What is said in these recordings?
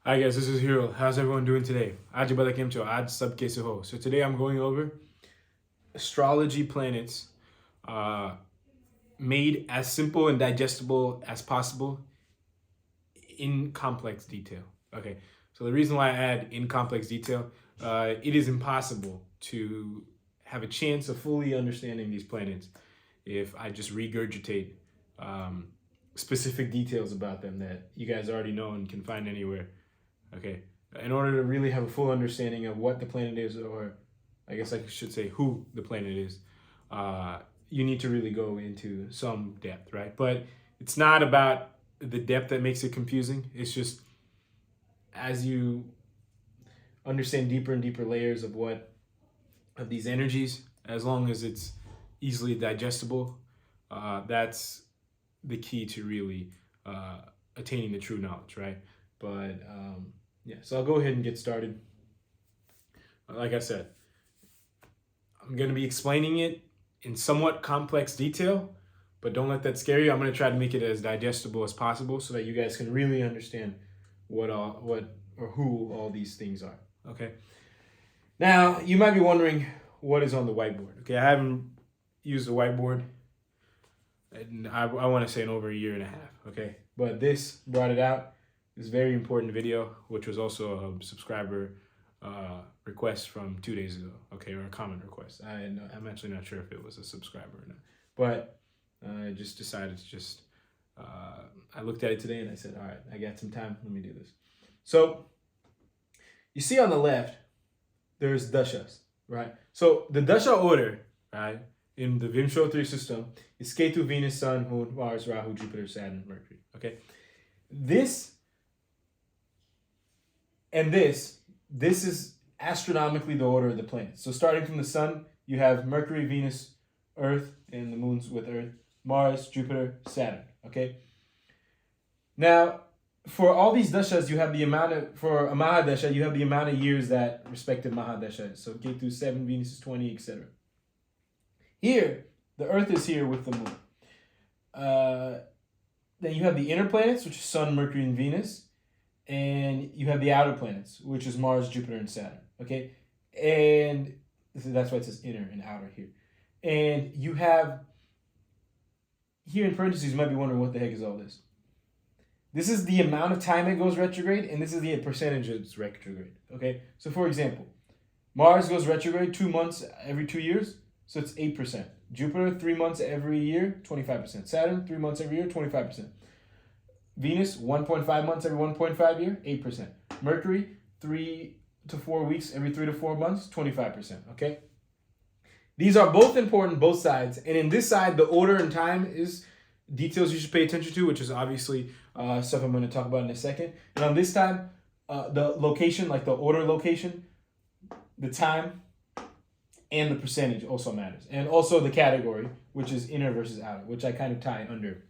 Hi guys, this is Hero. How's everyone doing today? Aaj bata kem cho, aaj sab kaise ho. So today I'm going over astrology planets made as simple and digestible as possible in complex detail. Okay, so the reason why I add in complex detail, it is impossible to have a chance of fully understanding these planets if I just regurgitate um, specific details about them that you guys already know and can find anywhere. Okay, in order to really have a full understanding of what the planet is, or I guess I should say who the planet is, you need to really go into some depth, right? But it's not about the depth that makes it confusing. It's just as you understand deeper and deeper layers of these energies, as long as it's easily digestible, that's the key to really attaining the true knowledge, right? But yeah, so I'll go ahead and get started. Like I said, I'm going to be explaining it in somewhat complex detail, but don't let that scare you. I'm going to try to make it as digestible as possible so that you guys can really understand what or who all these things are. Okay. Now, you might be wondering what is on the whiteboard. Okay, I haven't used the whiteboard, and I want to say in over a year and a half. Okay, but this brought it out. This very important video, which was also a subscriber request from 2 days ago. Okay, or a comment request. I'm actually not sure if it was a subscriber or not, but I just decided to just. I looked at it today and I said, all right, I got some time. Let me do this. So you see on the left, there's dashas, right? So the dasha order, right, in the Vimshotri system is Ketu, Venus, Sun, Moon, Mars, Rahu, Jupiter, Saturn, Mercury. Okay, this and this is astronomically the order of the planets. So starting from the Sun, you have Mercury, Venus, Earth, and the moons with Earth, Mars, Jupiter, Saturn. Okay. Now, for all these dashas, you have the amount of, for a Mahadasha, you have the amount of years that respective Mahadasha is. So Ketu 7, Venus is 20, etc. Here, the Earth is here with the moon. Then you have the inner planets, which is Sun, Mercury, and Venus. And you have the outer planets, which is Mars, Jupiter, and Saturn. Okay? And that's why it says inner and outer here. And you have, here in parentheses, you might be wondering what the heck is all this. This is the amount of time it goes retrograde, and this is the percentage it's retrograde. Okay? So for example, Mars goes retrograde 2 months every 2 years, so it's 8%. Jupiter, 3 months every year, 25%. Saturn, 3 months every year, 25%. Venus, 1.5 months every 1.5 year, 8%. Mercury, 3 to 4 weeks every 3 to 4 months, 25%. Okay? These are both important, both sides. And in this side, the order and time is details you should pay attention to, which is obviously stuff I'm going to talk about in a second. And on this time, the location, like the order location, the time, and the percentage also matters. And also the category, which is inner versus outer, which I kind of tie under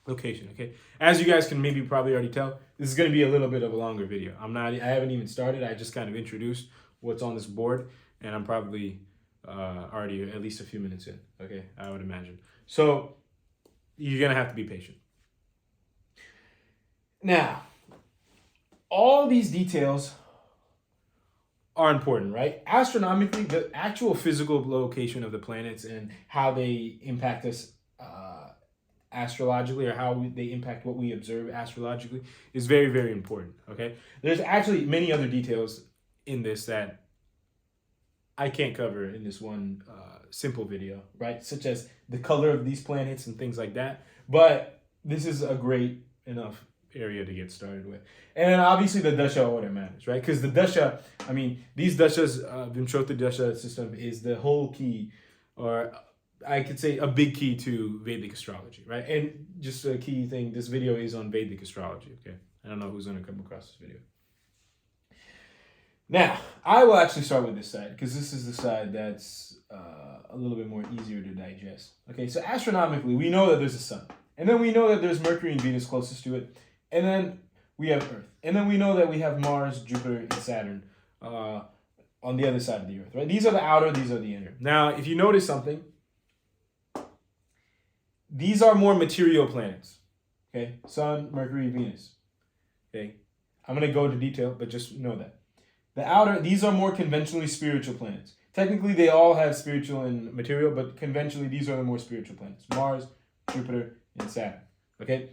location. Okay, as you guys can maybe probably already tell, this is going to be a little bit of a longer video. I haven't even started. I just kind of introduced what's on this board, and I'm probably already at least a few minutes in. Okay, I would imagine. So you're gonna have to be patient. Now, all these details are important, right? Astronomically, the actual physical location of the planets and how they impact us astrologically, or how they impact what we observe astrologically, is very, very important. Okay, there's actually many other details in this that I can't cover in this one simple video, right? Such as the color of these planets and things like that. But this is a great enough area to get started with. And then obviously the dasha order matters, right? Because the dasha, I mean, these dashas, Vimshotri dasha system is the whole key, or I could say a big key to Vedic astrology, right? And just a key thing, this video is on Vedic astrology, okay? I don't know who's going to come across this video. Now, I will actually start with this side, because this is the side that's a little bit more easier to digest. Okay, so astronomically, we know that there's a sun. And then we know that there's Mercury and Venus closest to it. And then we have Earth. And then we know that we have Mars, Jupiter, and Saturn on the other side of the Earth, right? These are the outer, these are the inner. Now, if you notice something, these are more material planets. Okay, Sun, Mercury, Venus. Okay, I'm going to go into detail, but just know that. The outer, these are more conventionally spiritual planets. Technically, they all have spiritual and material, but conventionally, these are the more spiritual planets. Mars, Jupiter, and Saturn. Okay?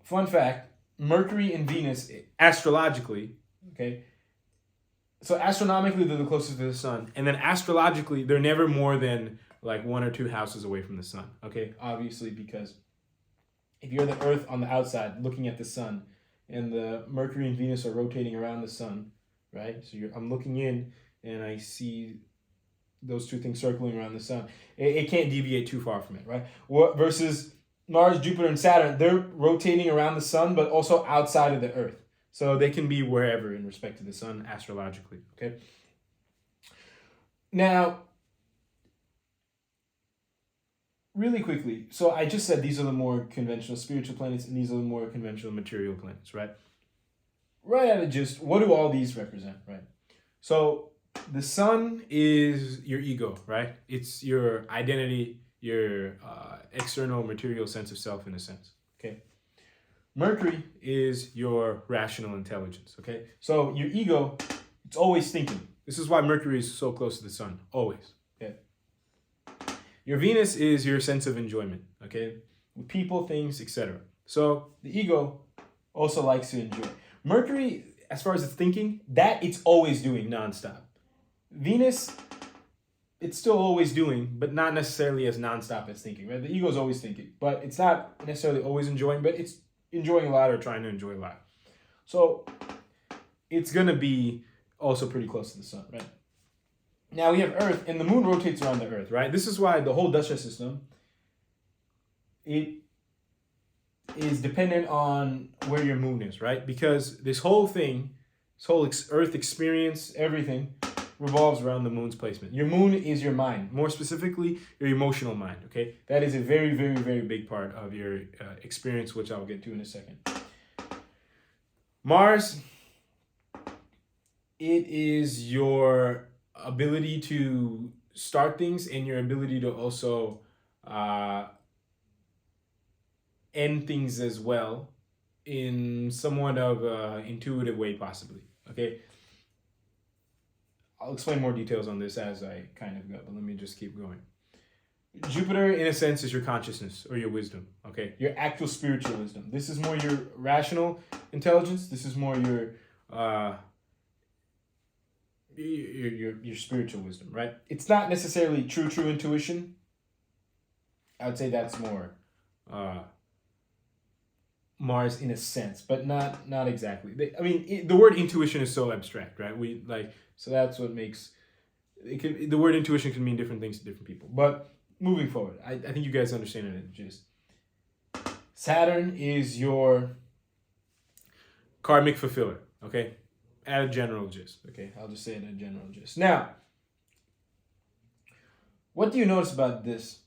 Fun fact, Mercury and Venus, astrologically, okay? So astronomically, they're the closest to the sun. And then astrologically, they're never more than like 1 or 2 houses away from the sun. Okay? Obviously, because if you're the Earth on the outside looking at the sun, and the Mercury and Venus are rotating around the sun, right? So I'm looking in, and I see those two things circling around the sun. It can't deviate too far from it, right? Versus Mars, Jupiter, and Saturn, they're rotating around the sun, but also outside of the Earth. So they can be wherever in respect to the sun astrologically, okay? Now, really quickly, so I just said these are the more conventional spiritual planets, and these are the more conventional material planets, right? Right at a gist, what do all these represent, right? So the sun is your ego, right? It's your identity, your external material sense of self in a sense, okay? Mercury is your rational intelligence, okay? So your ego, it's always thinking. This is why Mercury is so close to the sun, always, okay? Your Venus is your sense of enjoyment, okay? With people, things, etc. So the ego also likes to enjoy. Mercury, as far as its thinking, that it's always doing nonstop. Venus, it's still always doing, but not necessarily as nonstop as thinking, right? The ego is always thinking, but it's not necessarily always enjoying, but it's enjoying a lot or trying to enjoy a lot. So it's going to be also pretty close to the sun, right? Now we have Earth, and the moon rotates around the Earth, right? This is why the whole Dasha system, it is dependent on where your moon is, right? Because this whole thing, this whole Earth experience, everything revolves around the moon's placement. Your moon is your mind, more specifically, your emotional mind, okay? That is a very, very, very big part of your experience, which I'll get to in a second. Mars, it is your ability to start things and your ability to also end things as well in somewhat of an intuitive way, possibly, okay? I'll explain more details on this as I kind of go, but let me just keep going. Jupiter, in a sense, is your consciousness or your wisdom, okay? Your actual spiritual wisdom. This is more your rational intelligence. This is more your spiritual wisdom, right? It's not necessarily true intuition. I would say that's more Mars in a sense, but not exactly. The word intuition is so abstract, right? So that's what makes the word intuition can mean different things to different people. But moving forward, I think you guys understand it. Just Saturn is your karmic fulfiller, okay? At a general gist, okay? I'll just say it at a general gist. Now, what do you notice about this?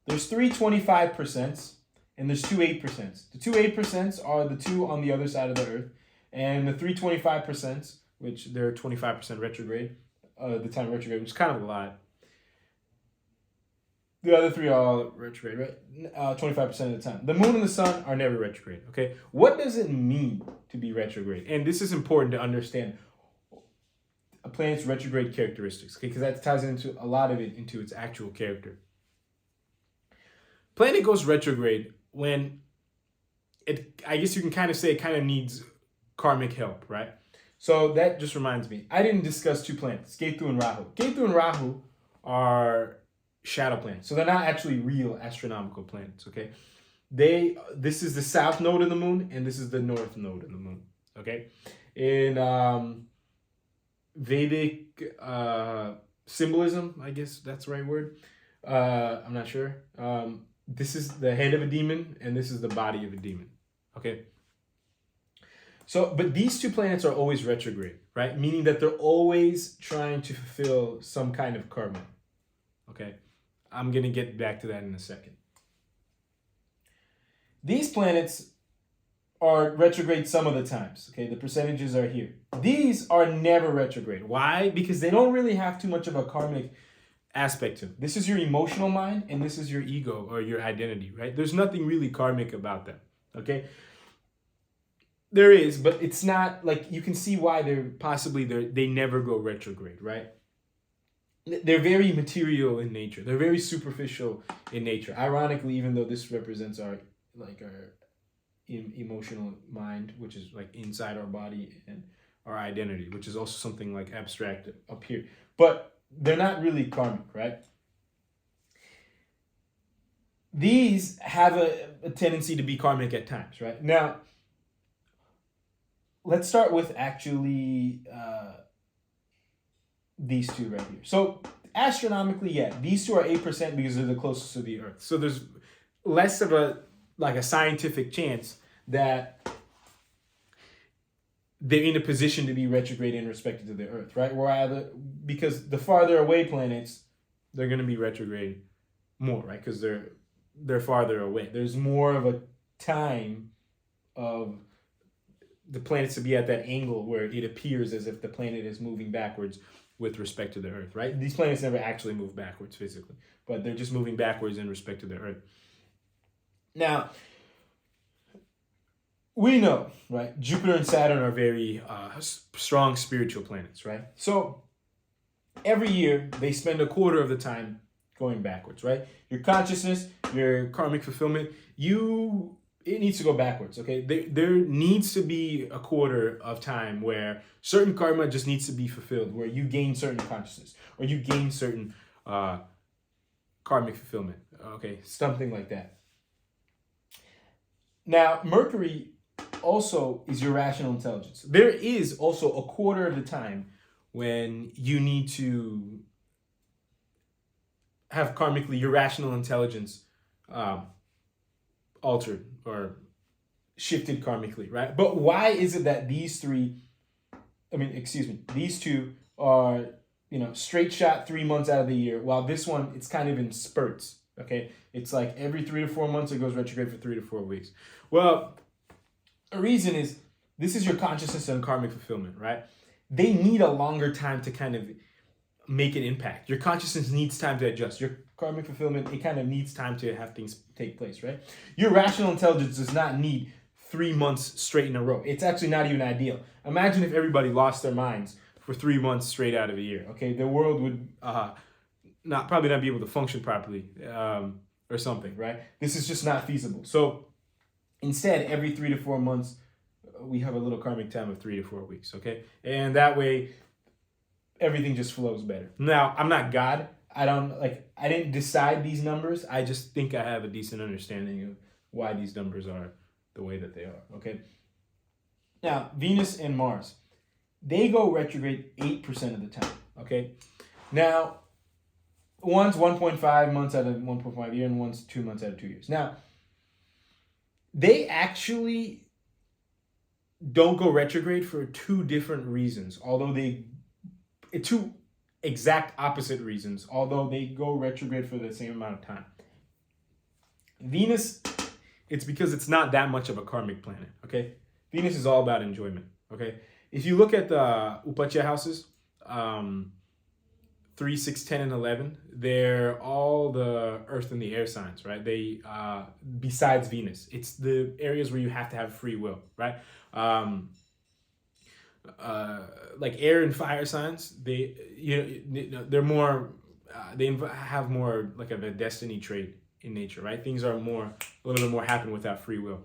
There's 3 25%, and there's 2 8%. The 2 8% are the two on the other side of the Earth, and the 3 25%, which they're 25% retrograde, the time retrograde, which is kind of a lot. The other three are all retrograde, right? 25% of the time. The moon and the sun are never retrograde, okay? What does it mean to be retrograde? And this is important to understand a planet's retrograde characteristics, okay? Because that ties into a lot of it into its actual character. Planet goes retrograde when I guess you can kind of say it kind of needs karmic help, right? So that just reminds me, I didn't discuss 2 planets, Ketu and Rahu. Ketu and Rahu are shadow planets. So they're not actually real astronomical planets, okay? This is the south node of the moon, and this is the north node of the moon, okay? In Vedic symbolism, I guess that's the right word. I'm not sure. This is the head of a demon, and this is the body of a demon, okay? So, but these 2 planets are always retrograde, right? Meaning that they're always trying to fulfill some kind of karma, okay? I'm going to get back to that in a second. These planets are retrograde some of the times, okay? The percentages are here. These are never retrograde. Why? Because they don't really have too much of a karmic aspect to them. This is your emotional mind, and this is your ego or your identity, right? There's nothing really karmic about them, okay? there is, but it's not like you can see why they never go retrograde, right? They're very material in nature. They're very superficial in nature. Ironically, even though this represents our emotional mind, which is like inside our body, and our identity, which is also something like abstract up here. But they're not really karmic, right? These have a tendency to be karmic at times, right? Now, let's start with actually these two right here. So astronomically, yeah, these two are 8% because they're the closest to the Earth. So there's less of a scientific chance that they're in a position to be retrograde in respect to the Earth, right? Because the farther away planets, they're going to be retrograde more, right? Because they're farther away. There's more of a time of the planets to be at that angle where it appears as if the planet is moving backwards with respect to the Earth, right? These planets never actually move backwards physically, but they're just moving backwards in respect to the Earth. Now, we know, right, Jupiter and Saturn are very strong spiritual planets, right? So every year they spend a quarter of the time going backwards, right? Your consciousness, your karmic fulfillment, it needs to go backwards, okay? There needs to be a quarter of time where certain karma just needs to be fulfilled, where you gain certain consciousness, or you gain certain karmic fulfillment, okay? Something like that. Now, Mercury also is your rational intelligence. There is also a quarter of the time when you need to have karmically your rational intelligence altered or shifted karmically, right? But why is it that these two are, straight shot 3 months out of the year, while this one, it's kind of in spurts, okay? It's like every 3 to 4 months, it goes retrograde for 3 to 4 weeks. Well, a reason is this is your consciousness and karmic fulfillment, right? They need a longer time to kind of make an impact. Your consciousness needs time to adjust. Your karmic fulfillment, it kind of needs time to have things take place, right? Your rational intelligence does not need 3 months straight in a row. It's actually not even ideal. Imagine if everybody lost their minds for 3 months straight out of a year, okay? The world would probably not be able to function properly or something, right? This is just not feasible. So instead, every 3 to 4 months, we have a little karmic time of 3 to 4 weeks, okay? And that way, everything just flows better. Now, I'm not God. I didn't decide these numbers. I just think I have a decent understanding of why these numbers are the way that they are, okay? Now, Venus and Mars, they go retrograde 8% of the time, okay? Now, one's 1.5 months out of 1.5 year and one's 2 months out of 2 years. Now, they actually don't go retrograde for two different reasons, two exact opposite reasons, although they go retrograde for the same amount of time. Venus, it's because it's not that much of a karmic planet, okay? Venus is all about enjoyment, okay? If you look at the Upachya houses, 3, 6, 10, and 11, they're all the earth and the air signs, right? They, besides Venus, it's the areas where you have to have free will, right? Like air and fire signs, they're more, they have more like of a destiny trait in nature, right? Things are a little bit more happen without free will.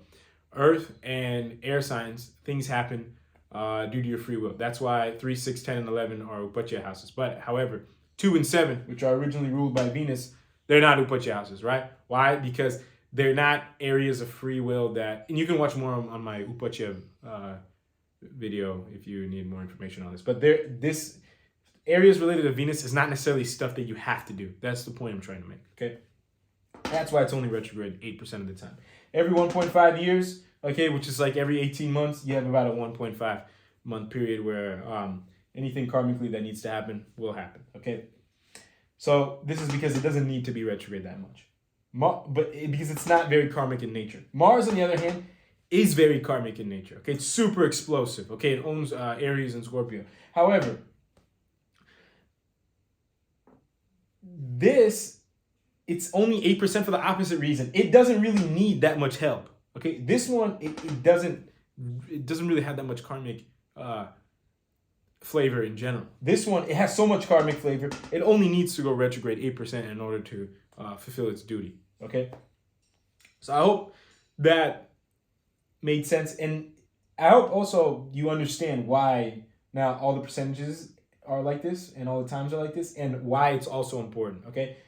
Earth and air signs, things happen due to your free will. That's why 3, 6, 10, and 11 are Upachya houses. But however, 2 and 7, which are originally ruled by Venus, they're not Upachya houses, right? Why? Because they're not areas of free will and you can watch more on my Upachya video if you need more information on this. But this areas related to Venus is not necessarily stuff that you have to do. That's the point I'm trying to make, okay? That's why it's only retrograde 8% of the time. Every 1.5 years, okay, which is like every 18 months, you have about a 1.5 month period where anything karmically that needs to happen will happen, okay? So this is because it doesn't need to be retrograde that much. Because it's not very karmic in nature. Mars, on the other hand, is very karmic in nature, okay? It's super explosive, okay? It owns Aries and Scorpio. However, it's only 8% for the opposite reason. It doesn't really need that much help, okay? This one, it doesn't it doesn't really have that much karmic flavor in general. This one, it has so much karmic flavor, it only needs to go retrograde 8% in order to fulfill its duty. Okay? So I hope that made sense. And I hope also you understand why now all the percentages are like this and all the times are like this and why it's also important. Okay?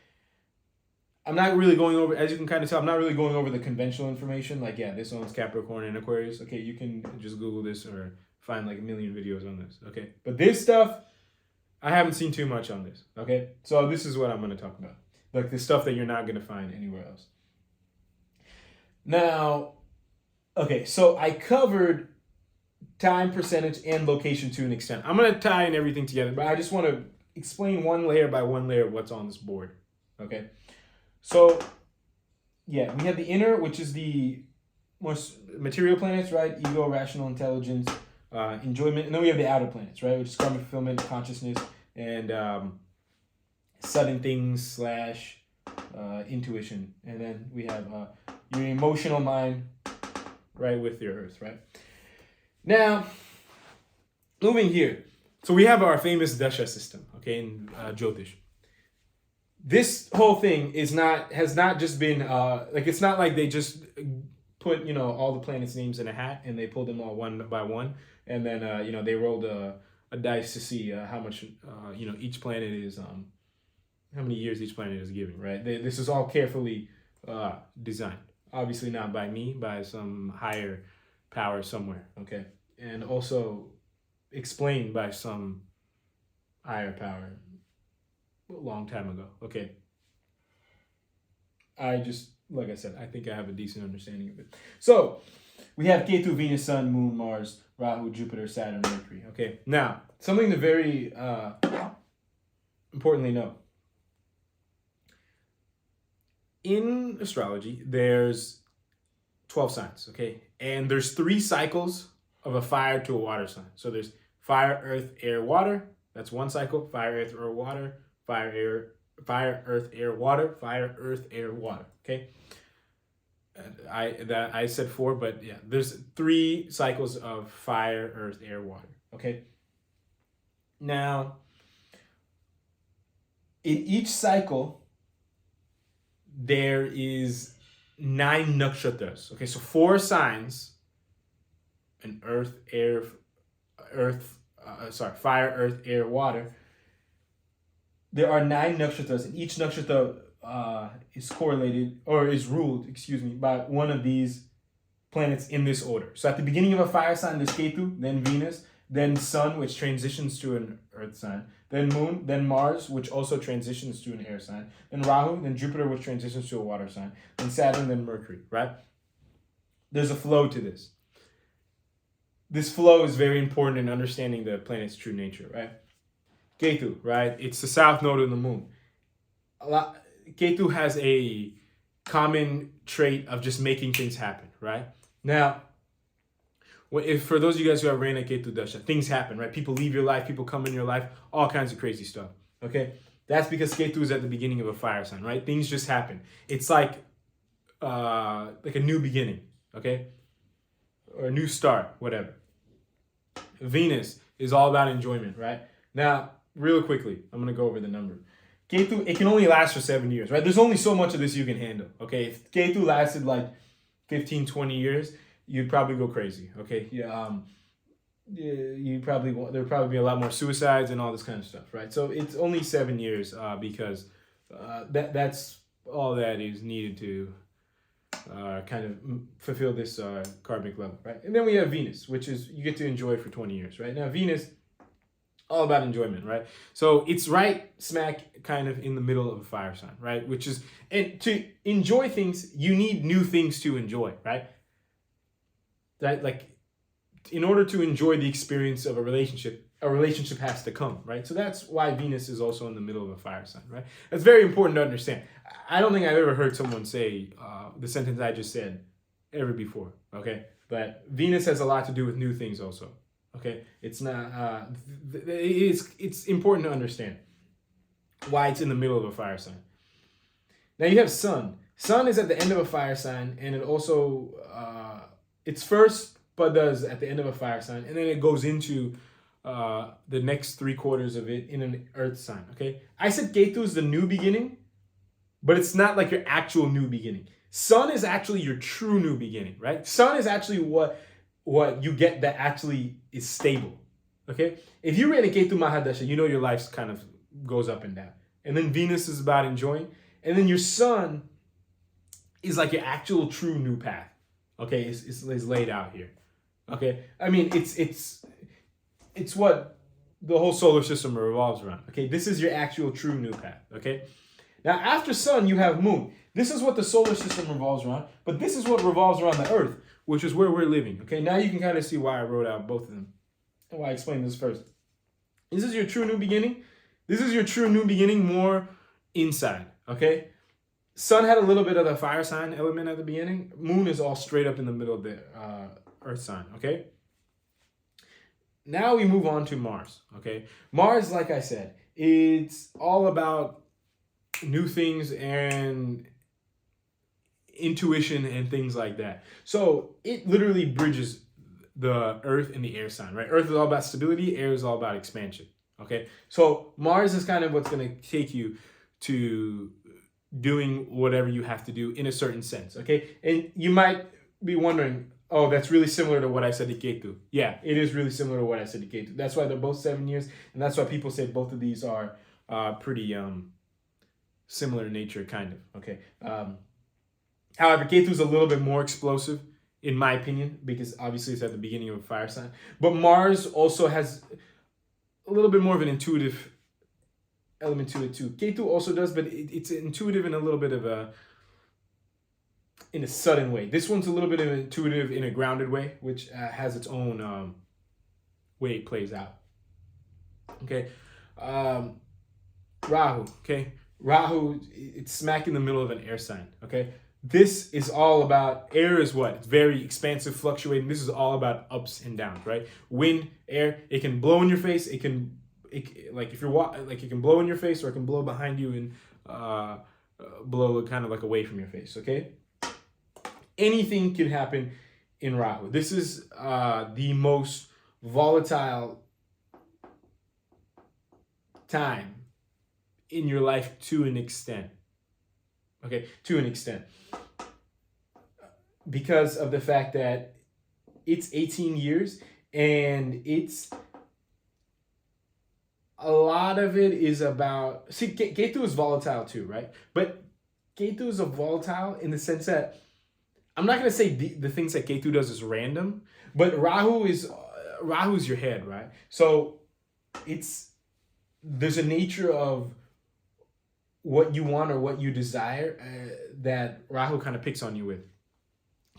I'm not really going over, as you can kind of tell, I'm not really going over the conventional information. Like, yeah, this owns Capricorn and Aquarius. Okay, you can just Google this or find like a million videos on this. Okay, but this stuff, I haven't seen too much on this. Okay, so this is what I'm going to talk about. Like the stuff that you're not going to find anywhere else. Now, okay, so I covered time, percentage, and location to an extent. I'm going to tie in everything together, but I just want to explain one layer by one layer what's on this board. Okay. So, yeah, we have the inner, which is the most material planets, right? Ego, rational intelligence, enjoyment. And then we have the outer planets, right? Which is karma fulfillment, consciousness, and sudden things / intuition. And then we have your emotional mind, right, with your earth, right? Now, moving here. So we have our famous dasha system, okay, in Jyotish. This whole thing has not just been like, it's not like they just put, you know, all the planets' names in a hat and they pulled them all one by one and then you know, they rolled a dice to see how much you know, each planet is how many years each planet is given, right? This is all carefully designed, obviously not by me, by some higher power somewhere, okay, and also explained by some higher power a long time ago. Okay. I just, like I said, I think I have a decent understanding of it. So we have Ketu, Venus, Sun, Moon, Mars, Rahu, Jupiter, Saturn, Mercury. Okay. Now, something to very importantly know. In astrology, there's 12 signs, okay? And there's 3 cycles of a fire to a water sign. So there's fire, earth, air, water. That's one cycle. Fire, earth, air, water. Fire, earth, air, water. Fire, earth, air, water. Okay. I said 4, but yeah, there's 3 cycles of fire, earth, air, water. Okay. Now, in each cycle, there is 9 nakshatras. Okay, so 4 signs, and fire, earth, air, water. There are 9 nakshatras, and each nakshatra is correlated, or is ruled, by one of these planets in this order. So at the beginning of a fire sign, there's Ketu, then Venus, then Sun, which transitions to an earth sign, then Moon, then Mars, which also transitions to an air sign, then Rahu, then Jupiter, which transitions to a water sign, then Saturn, then Mercury, right? There's a flow to this. This flow is very important in understanding the planet's true nature, right? Ketu, right? It's the south node of the moon. Ketu has a common trait of just making things happen, right? Now, if for those of you guys who have ran a Ketu Dasha, things happen, right? People leave your life, people come in your life, all kinds of crazy stuff, okay? That's because Ketu is at the beginning of a fire sign, right? Things just happen. It's like a new beginning, okay? Or a new start, whatever. Venus is all about enjoyment, right? Now, real quickly, I'm going to go over the number. Ketu, it can only last for 7 years, right? There's only so much of this you can handle, okay? If Ketu lasted like 15, 20 years, you'd probably go crazy, okay? Yeah, there'd probably be a lot more suicides and all this kind of stuff, right? So it's only 7 years because that's all that is needed to kind of fulfill this karmic level, right? And then we have Venus, which is you get to enjoy for 20 years, right? Now Venus, all about enjoyment, right? So it's right smack kind of in the middle of a fire sign, right? Which is, and to enjoy things, you need new things to enjoy, right? That, like, in order to enjoy the experience of a relationship has to come, right? So that's why Venus is also in the middle of a fire sign, right? That's very important to understand. I don't think I've ever heard someone say the sentence I just said ever before, okay? But Venus has a lot to do with new things also, okay? It's not, it's important to understand why it's in the middle of a fire sign. Now you have Sun. Sun is at the end of a fire sign, and it also, its first padas at the end of a fire sign, and then it goes into the next 3/4 of it in an earth sign. Okay, I said Ketu is the new beginning, but it's not like your actual new beginning. Sun is actually your true new beginning, right? Sun is actually what you get that actually is stable. Okay, if you read a Ketu Mahadasha, you know your life kind of goes up and down, and then Venus is about enjoying, and then your Sun is like your actual true new path. Okay, it's laid out here. Okay, I mean it's what the whole solar system revolves around. Okay, this is your actual true new path. Okay, now after Sun you have Moon. This is what the solar system revolves around, but this is what revolves around the Earth, which is where we're living. Okay, now you can kind of see why I wrote out both of them and why I explained this first. This is your true new beginning. This is your true new beginning more inside. Okay, Sun had a little bit of the fire sign element at the beginning. Moon is all straight up in the middle of the Earth sign. Okay. Now we move on to Mars. Okay, Mars, like I said, it's all about new things and intuition and things like that. So it literally bridges the earth and the air sign, right? Earth is all about stability, air is all about expansion. Okay, so Mars is kind of what's going to take you to doing whatever you have to do in a certain sense. Okay, and you might be wondering, oh, that's really similar to what I said to Ketu. Yeah, it is really similar to what I said to Ketu. That's why they're both 7 years, and that's why people say both of these are pretty similar in nature, kind of. Okay. However, Ketu is a little bit more explosive, in my opinion, because obviously it's at the beginning of a fire sign. But Mars also has a little bit more of an intuitive element to it too. Ketu also does, but it's intuitive in a little bit of in a sudden way. This one's a little bit of intuitive in a grounded way, which has its own way it plays out. Okay. Rahu. Okay. Rahu, it's smack in the middle of an air sign. Okay. This is all about air is what? It's very expansive, fluctuating. This is all about ups and downs, right? Wind, air, it can blow in your face. It can like if you're like it can blow in your face or it can blow behind you and blow kind of like away from your face. Okay. Anything can happen in Rahu. This is the most volatile time in your life to an extent. Okay, to an extent. Because of the fact that it's 18 years and it's a lot of it is about, see, Ketu is volatile too, right? But Ketu is a volatile in the sense that I'm not going to say the things that Ketu does is random, but Rahu is your head, right? So there's a nature of what you want or what you desire that Rahu kind of picks on you with.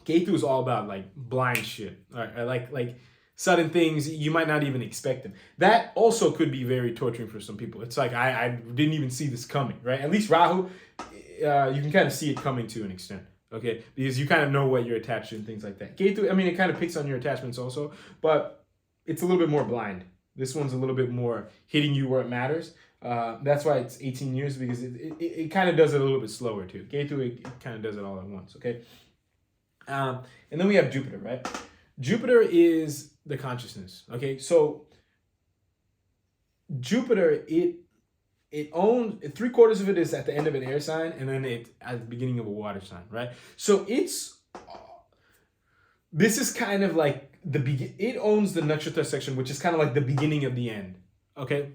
Ketu is all about like blind shit, or like sudden things you might not even expect them. That also could be very torturing for some people. It's like I didn't even see this coming, right? At least Rahu, you can kind of see it coming to an extent. Okay, because you kind of know what you're attached to and things like that. Ketu, I mean, it kind of picks on your attachments also, but it's a little bit more blind. This one's a little bit more hitting you where it matters. That's why it's 18 years, because it kind of does it a little bit slower too. Ketu, it kind of does it all at once, okay? And then we have Jupiter, right? Jupiter is the consciousness, okay? So Jupiter, it owns 3/4 of it is at the end of an air sign, and then it at the beginning of a water sign, right? So this is kind of like it owns the nakshatra section, which is kind of like the beginning of the end, okay?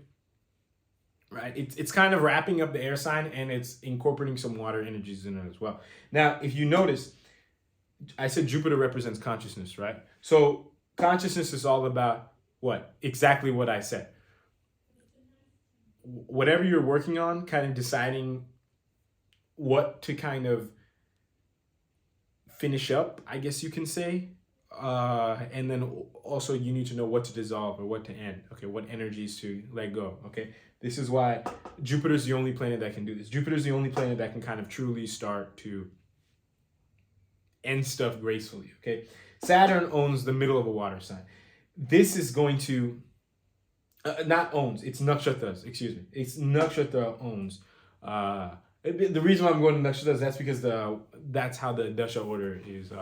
Right, it's kind of wrapping up the air sign, and it's incorporating some water energies in it as well. Now, if you notice, I said Jupiter represents consciousness, right? So consciousness is all about what? Exactly what I said. Whatever you're working on, kind of deciding what to kind of finish up, I guess you can say. And then also you need to know what to dissolve or what to end. Okay, what energies to let go. Okay, this is why Jupiter's the only planet that can do this. Jupiter's the only planet that can kind of truly start to end stuff gracefully. Okay, Saturn owns the middle of a water sign. This is going to not owns. It's nakshatras. Excuse me. It's nakshatra owns. The reason why I'm going to nakshatras, that's because that's how the dasha order is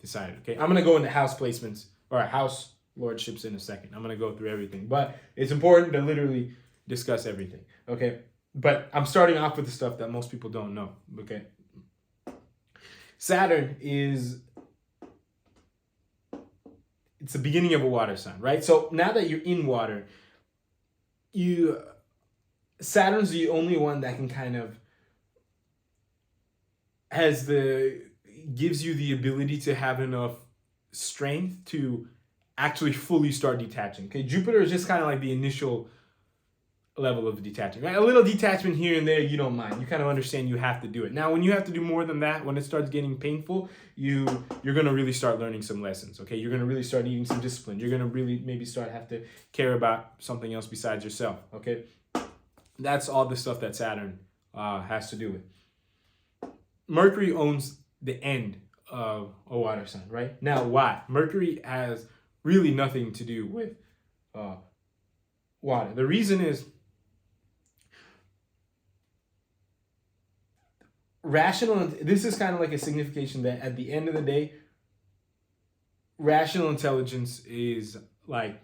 decided. Okay, I'm gonna go into house placements or house lordships in a second. I'm gonna go through everything, but it's important to literally discuss everything. Okay, but I'm starting off with the stuff that most people don't know. Okay, Saturn is it's the beginning of a water sign, right? So now that you're in water, Saturn's the only one that can kind of gives you the ability to have enough strength to actually fully start detaching. Okay, Jupiter is just kind of like the initial level of detaching, right? A little detachment here and there, you don't mind. You kind of understand you have to do it. Now, when you have to do more than that, when it starts getting painful, you're gonna really start learning some lessons. Okay, you're gonna really start needing some discipline. You're gonna really maybe start have to care about something else besides yourself. Okay, that's all the stuff that Saturn has to do with. Mercury owns the end of a water sign, right? Now, why? Mercury has really nothing to do with water. The reason is this is kind of like a signification that at the end of the day, rational intelligence is like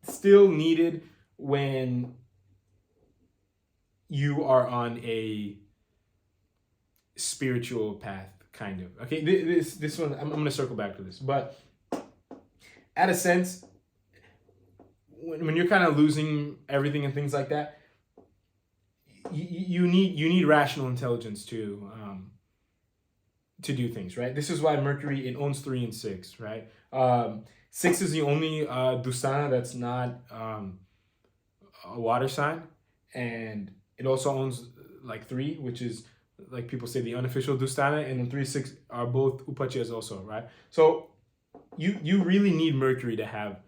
still needed when you are on a spiritual path, kind of. Okay, this one, I'm gonna circle back to this, but at a sense, when you're kind of losing everything and things like that, you need rational intelligence to do things, right? This is why Mercury, it owns 3 and 6, right? 6 is the only Dusana that's not a water sign, and it also owns like 3, which is like people say the unofficial Dustana, and then 3 6 are both Upachas also, right? So you really need Mercury to have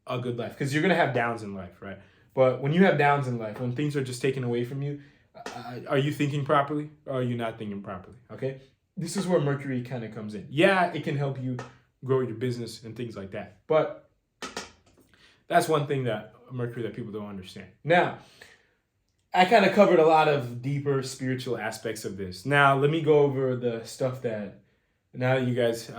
a good life, because you're gonna have downs in life, right? But when you have downs in life, when things are just taken away from you, are you thinking properly or are you not thinking properly? Okay, this is where Mercury kind of comes in. Yeah, it can help you grow your business and things like that, but that's one thing that Mercury that people don't understand. Now, I kind of covered a lot of deeper spiritual aspects of this. Now, let me go over the stuff that, now that you guys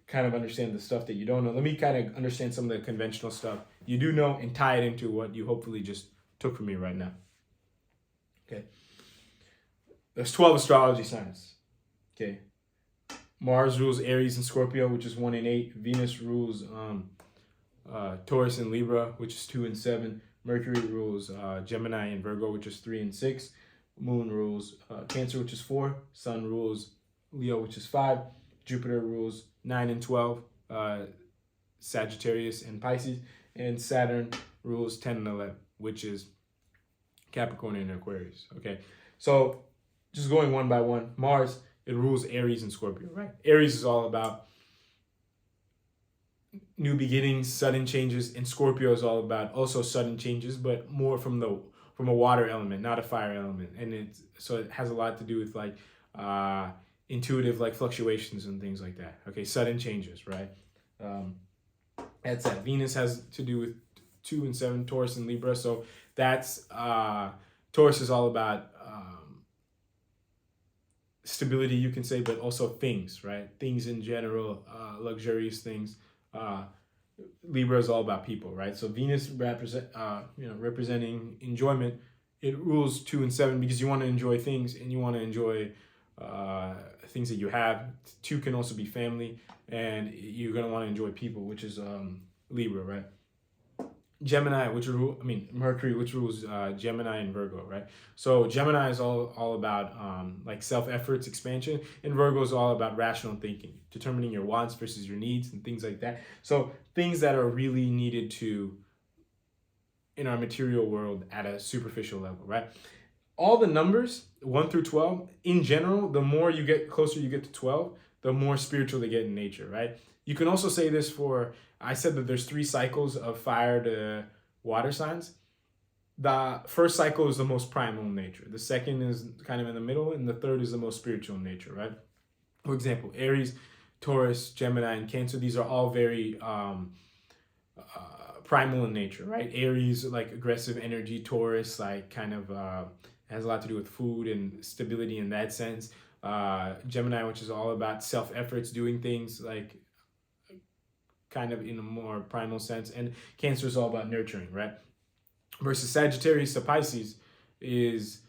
kind of understand the stuff that you don't know, let me kind of understand some of the conventional stuff you do know and tie it into what you hopefully just took from me right now. Okay. There's 12 astrology signs. Okay. Mars rules Aries and Scorpio, which is 1 and 8. Venus rules Taurus and Libra, which is 2 and 7. Mercury rules Gemini and Virgo, which is 3 and 6. Moon rules Cancer, which is 4. Sun rules Leo, which is 5. Jupiter rules 9 and 12. Sagittarius and Pisces. And Saturn rules 10 and 11, which is Capricorn and Aquarius. Okay, so just going one by one. Mars, it rules Aries and Scorpio, right? Aries is all about new beginnings, sudden changes, and Scorpio is all about also sudden changes, but more from a water element, not a fire element. And it has a lot to do with like intuitive like fluctuations and things like that. Okay, sudden changes, right? That's that. Venus has to do with 2 and 7, Taurus and Libra. So that's Taurus is all about stability, you can say, but also things, right? Things in general, luxurious things. Libra is all about people, right? So Venus representing enjoyment. It rules 2 and 7 because you want to enjoy things and you want to enjoy things that you have. 2 can also be family, and you're gonna want to enjoy people, which is Libra, right? Gemini, Mercury, which rules Gemini and Virgo, right? So Gemini is all about like self-efforts, expansion, and Virgo is all about rational thinking, determining your wants versus your needs and things like that. So things that are really needed in our material world at a superficial level, right? All the numbers 1 through 12 in general, the more you get closer you get to 12, the more spiritual they get in nature, right? You can also say this I said that there's 3 cycles of fire to water signs. The first cycle is the most primal in nature. The second is kind of in the middle, and the third is the most spiritual in nature, right? For example, Aries, Taurus, Gemini, and Cancer, these are all very primal in nature, right? Aries, like aggressive energy. Taurus, like kind of has a lot to do with food and stability in that sense. Gemini, which is all about self-efforts, doing things like kind of in a more primal sense, and Cancer is all about nurturing, right? Versus Sagittarius to Pisces is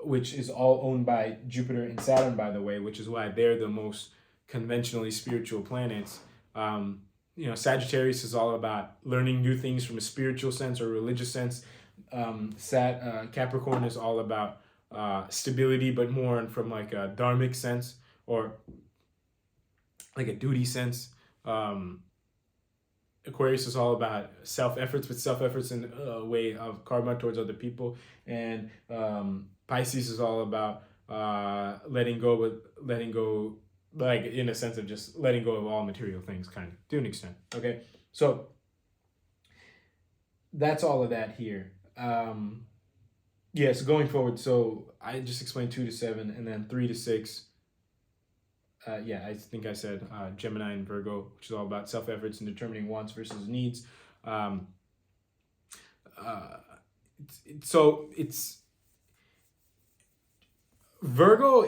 which is all owned by Jupiter and Saturn, by the way, which is why they're the most conventionally spiritual planets. Sagittarius is all about learning new things from a spiritual sense or religious sense. Capricorn is all about stability, but more from like a dharmic sense or like a duty sense. Aquarius is all about self-efforts, but self-efforts in a way of karma towards other people. And Pisces is all about letting go, like in a sense of just letting go of all material things, kind of, to an extent. Okay, so that's all of that here. So going forward, so I just explained 2 to 7, and then 3 to 6. I think I said Gemini and Virgo, which is all about self-efforts and determining wants versus needs. It's Virgo.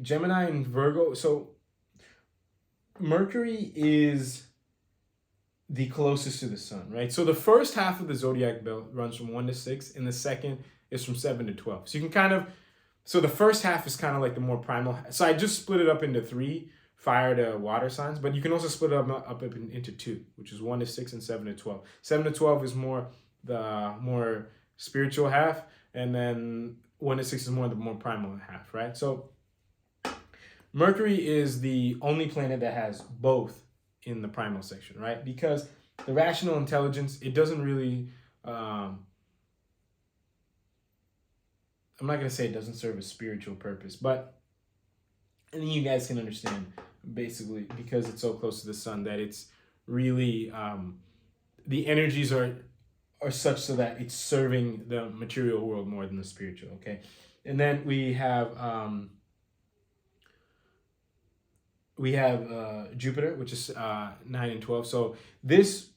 Gemini and Virgo. So Mercury is the closest to the sun, right? So the first half of the zodiac belt runs from 1 to 6, and the second is from 7 to 12. So you can kind of, so the first half is kind of like the more primal. So I just split it up into 3 fire to water signs, but you can also split it up into 2, which is 1 to 6 and 7 to 12. 7 to 12 is more the more spiritual half, and then 1 to 6 is more the more primal half, right? So Mercury is the only planet that has both in the primal section, right? Because the rational intelligence, it doesn't really, I'm not going to say it doesn't serve a spiritual purpose, but I think you guys can understand basically because it's so close to the sun that it's really, the energies are such so that it's serving the material world more than the spiritual, okay? And then we have Jupiter, which is 9 and 12. So this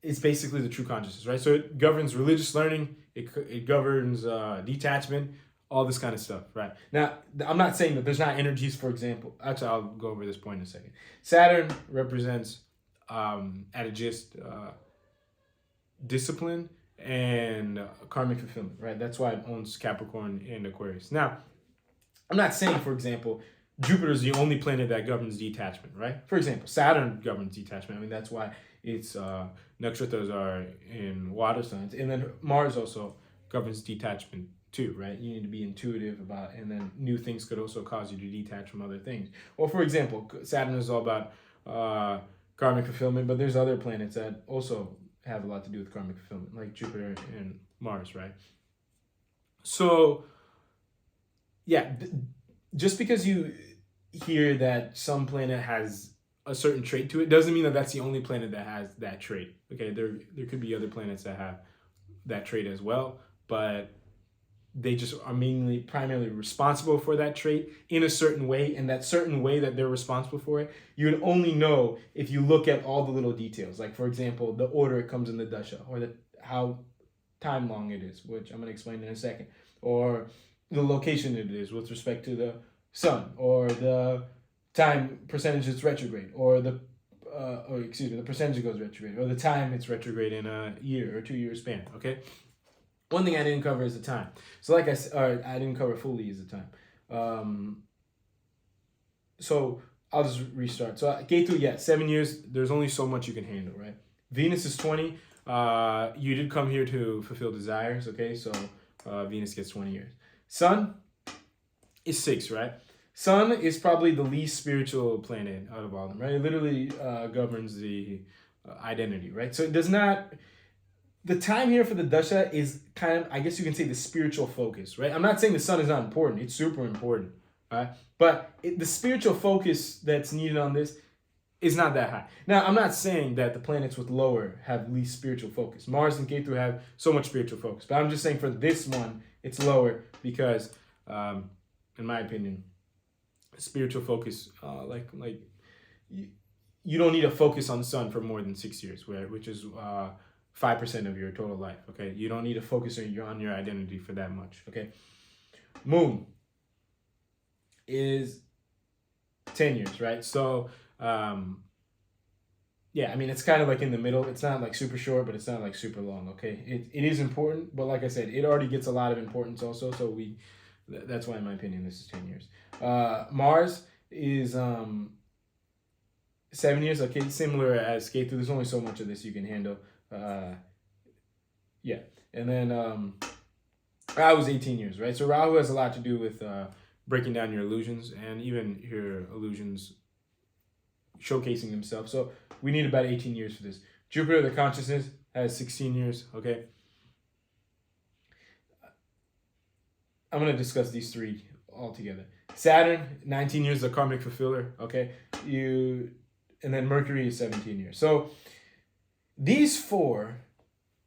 is basically the true consciousness, right? So it governs religious learning, it governs detachment, all this kind of stuff, right? Now, I'm not saying that there's not energies, for example. Actually, I'll go over this point in a second. Saturn represents, at a gist, discipline and karmic fulfillment, right? That's why it owns Capricorn and Aquarius. Now, I'm not saying, for example, Jupiter is the only planet that governs detachment, right? For example, Saturn governs detachment. I mean, that's why its nakshatras are in water signs. And then Mars also governs detachment too, right? You need to be intuitive about, and then new things could also cause you to detach from other things. Or for example, Saturn is all about karmic fulfillment, but there's other planets that also have a lot to do with karmic fulfillment, like Jupiter and Mars, right? So, yeah, just because you hear that some planet has a certain trait to it doesn't mean that that's the only planet that has that trait. Okay, there could be other planets that have that trait as well, but they just are primarily responsible for that trait in a certain way, and that certain way that they're responsible for it, you would only know if you look at all the little details. Like, for example, the order it comes in the dasha, or how time long it is, which I'm going to explain in a second, or the location it is with respect to the sun, or the time percentage it's retrograde, or the percentage it goes retrograde, or the time it's retrograde in a year or 2 year span. Okay. One thing I didn't cover is the time. So like I said, I didn't cover fully is the time. So I'll just restart. So Ketu, 7 years. There's only so much you can handle, right? Venus is 20. You did come here to fulfill desires, okay? So Venus gets 20 years. Sun is 6, right? Sun is probably the least spiritual planet out of all of them, right? It literally governs the identity, right? So it does not... The time here for the dasha is kind of, I guess you can say, the spiritual focus, right? I'm not saying the sun is not important. It's super important, right? But the spiritual focus that's needed on this is not that high. Now, I'm not saying that the planets with lower have least spiritual focus. Mars and Ketu have so much spiritual focus. But I'm just saying for this one, it's lower because, in my opinion, spiritual focus, you don't need to focus on the sun for more than 6 years, which is 5% of your total life. Okay, you don't need to focus on your identity for that much. Okay, Moon is 10 years, right? So yeah, I mean, it's kind of like in the middle. It's not like super short, but it's not like super long. Okay, it is important, but like I said, it already gets a lot of importance also. So that's why, in my opinion, this is 10 years. Mars is 7 years. Okay, similar as K2. There's only so much of this you can handle. Yeah, and then Rahu is 18 years, right? So Rahu has a lot to do with breaking down your illusions and even your illusions showcasing themselves. So we need about 18 years for this. Jupiter, the consciousness, has 16 years. Okay, I'm going to discuss these three all together. Saturn, 19 years, the karmic fulfiller. Okay, and then Mercury is 17 years. So these four,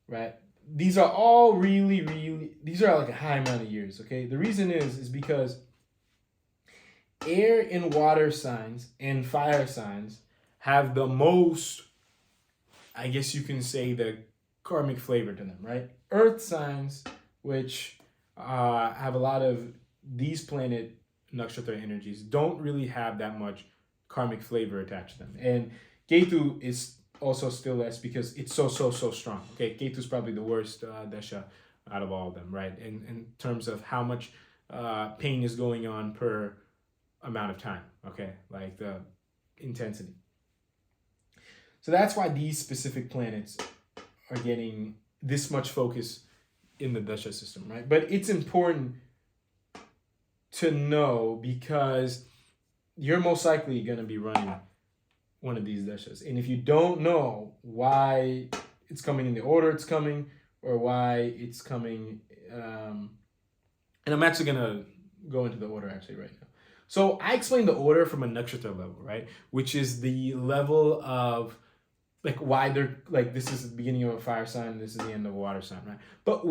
right? These are all really, these are like a high amount of years. Okay, the reason is because air and water signs and fire signs have the most, I guess you can say, the karmic flavor to them, right? Earth signs, which have a lot of these planet nakshatra energies, don't really have that much karmic flavor attached to them. And Ketu is also still less because it's so strong. Okay, Ketu is probably the worst dasha out of all of them, right? In terms of how much pain is going on per amount of time. Okay, like the intensity. So that's why these specific planets are getting this much focus in the dasha system, right? But it's important to know because you're most likely going to be running one of these dashas. And if you don't know why it's coming in the order it's coming or why it's coming, and I'm actually going to go into the order actually right now. So I explained the order from a nakshatra level, right? Which is the level of like why they're like, this is the beginning of a fire sign, this is the end of a water sign, right? But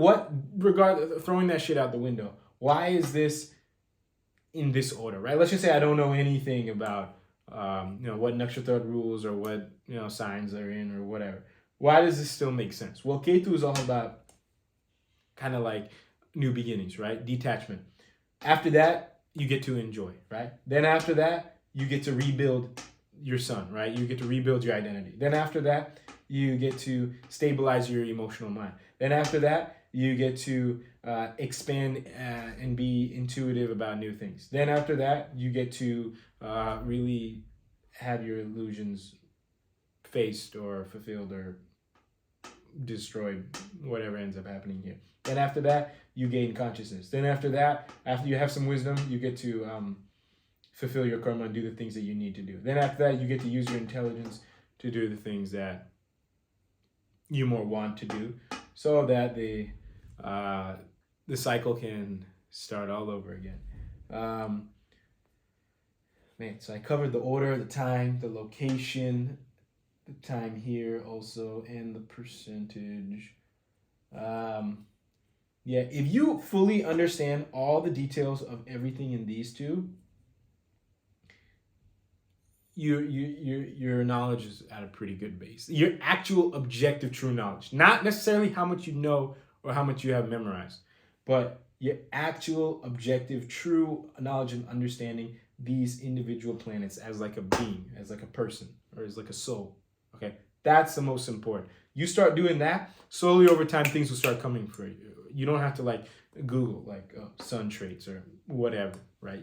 throwing that shit out the window, why is this in this order, right? Let's just say I don't know anything about what nakshatra rules or what signs they're in or whatever. Why does this still make sense? Well, Ketu is all about kind of like new beginnings, right? Detachment. After that, you get to enjoy, right? Then after that, you get to rebuild your sun, right? You get to rebuild your identity. Then after that, you get to stabilize your emotional mind. Then after that, you get to expand and be intuitive about new things. Then after that, you get to really have your illusions faced or fulfilled or destroyed, whatever ends up happening here. Then after that, you gain consciousness. Then after that, after you have some wisdom, you get to fulfill your karma and do the things that you need to do. Then after that, you get to use your intelligence to do the things that you more want to do so that the cycle can start all over again. So I covered the order, the time, the location, the time here also, and the percentage. If you fully understand all the details of everything in these two, your knowledge is at a pretty good base. Your actual objective true knowledge, not necessarily how much you know or how much you have memorized, but your actual objective true knowledge and understanding these individual planets as like a being, as like a person, or as like a soul. Okay, that's the most important. You start doing that, slowly over time things will start coming for you. You don't have to like Google like sun traits or whatever, right?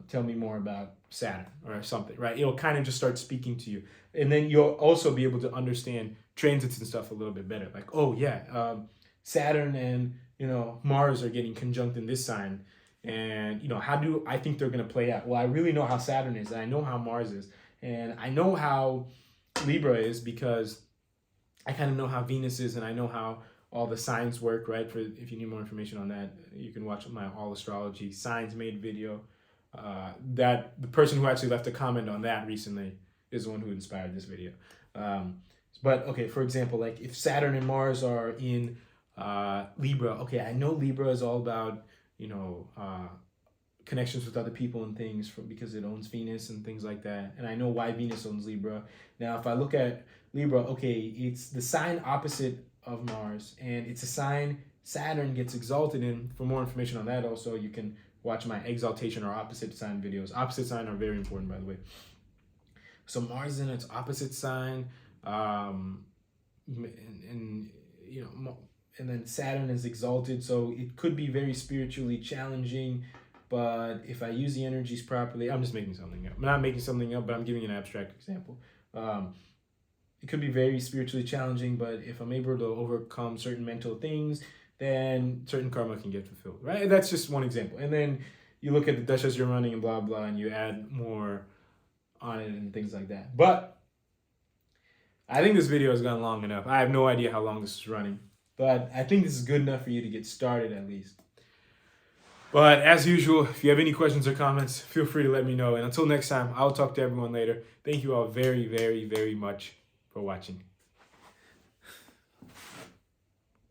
Tell me more about Saturn or something, right? It'll kind of just start speaking to you. And then you'll also be able to understand transits and stuff a little bit better. Like, oh yeah, Saturn and, Mars are getting conjunct in this sign. And, how do I think they're going to play out? Well, I really know how Saturn is, and I know how Mars is, and I know how Libra is because I kind of know how Venus is, and I know how all the signs work, right? If you need more information on that, you can watch my All Astrology Signs Made video. That the person who actually left a comment on that recently is the one who inspired this video. But okay, for example, like if Saturn and Mars are in Libra, okay, I know Libra is all about connections with other people and things because it owns Venus and things like that. And I know why Venus owns Libra. Now, if I look at Libra, okay, it's the sign opposite of Mars, and it's a sign Saturn gets exalted in. For more information on that, also, you can watch my exaltation or opposite sign videos. Opposite sign are very important, by the way. So Mars is in its opposite sign, and you know, and then Saturn is exalted, so it could be very spiritually challenging. But if I use the energies properly, I'm just making something up. I'm not making something up, but I'm giving an abstract example. It could be very spiritually challenging, but if I'm able to overcome certain mental things, then certain karma can get fulfilled, right? That's just one example. And then you look at the dashas you're running and blah, blah, and you add more on it and things like that. But I think this video has gone long enough. I have no idea how long this is running, but I think this is good enough for you to get started at least. But as usual, if you have any questions or comments, feel free to let me know. And until next time, I'll talk to everyone later. Thank you all very, very, very much for watching.